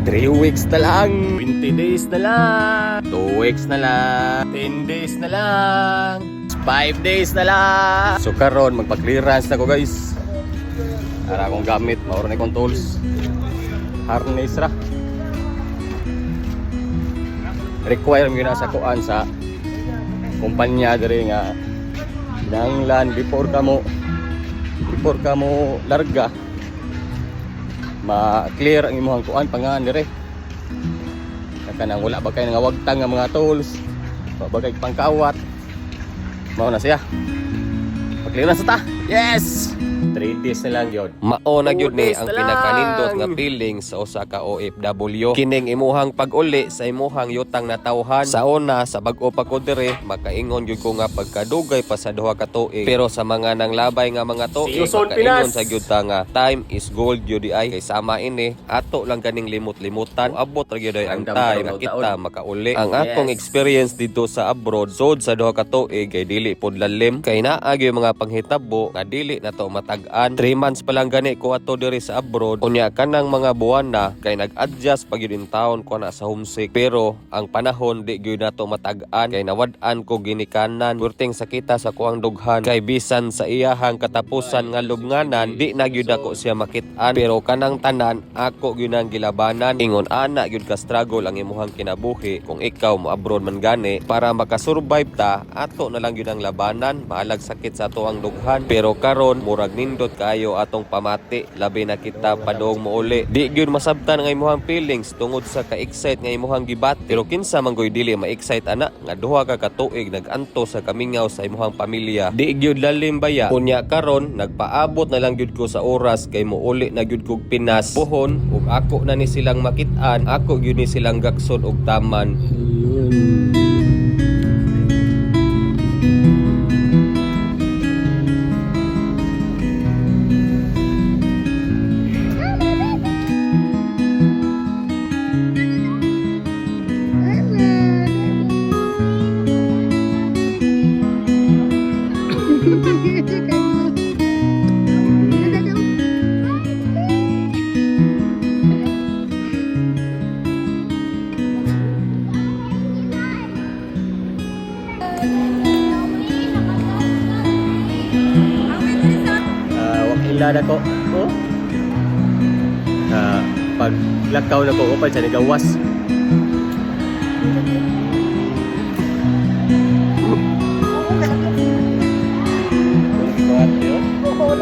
3 weeks na lang, 20 days na lang, 2 weeks na lang, 10 days na lang, 5 days na lang. So karon magpa-clearance na ko guys. Para akong gamit, mauro na akong tools. Harness ra. Require mo na sa kuan sa kumpanya diri nga nanglan before ka mo larga ma-clear ang imong kuan pangan dire. Kanang wala ba kay nga wagtang nga mga tools, ba kay pangkawat. Mao na siya. Pag-clear na sa ta. Yes! 3 days na lang yun. Mao na gyud ni ang pinakanindot nga feeling sa usa ka OFW. Kining imuhang pag-uli sa imuhang yutang na tawhan. Sa una sa bag-o pa ko dire, makaingon gyud ko nga pagkadugay pa sa duha ka tuig. Pero sa mga nanglabay nga mga tuig, makaingon sa gyud ta nga time is gold gyud ay. Kay sama ini, ato lang kaning limot-limutan. Abot ra gyud ang time kita makauli. Ang akong experience dito sa abroad, sod sa duha ka tuig kay dili pod lalim. Kay naa gyud mga panghitabo nga dili na to matag-an. 3 months pa lang gani ko ato diri sa abroad. Unya kanang mga buwan na kay nag-adjust pag yun in town ko na sa homesick. Pero ang panahon di gyud nato matag-an kay nawad-an ko ginikanan. Purting sakita sa kuang dughan kay bisan sa iyahang katapusan nga lubnganan di na gyud ako siya makit-an. Pero kanang tanan ako gyud nang gilabanan. Ingon ana gyud ka struggle ang imuhang kinabuhi kung ikaw mo abroad man gani para makasurvive ta ato na lang gyud ang labanan. Maalag sakit sa ato ang dughan. Pero karon murag nindot kayo atong pamati labi na kita padong mouli. Di gyud masabtan nga imuhang feelings tungod sa ka-excite nga imuhang gibat. Pero kinsa man goy dili ma-excite ana nga duha ka katuig nag-anto sa kamingaw sa imuhang pamilya. Di gyud lalim baya. Unya karon nagpaabot na lang gyud ko sa oras kay mouli na gyud kog Pinas. Puhon ug ako na ni silang makit-an, ako gyud ni silang gakson og taman. Wakila na ko. Oh? Pag lakaw na ko upay sa nigawas. Oo,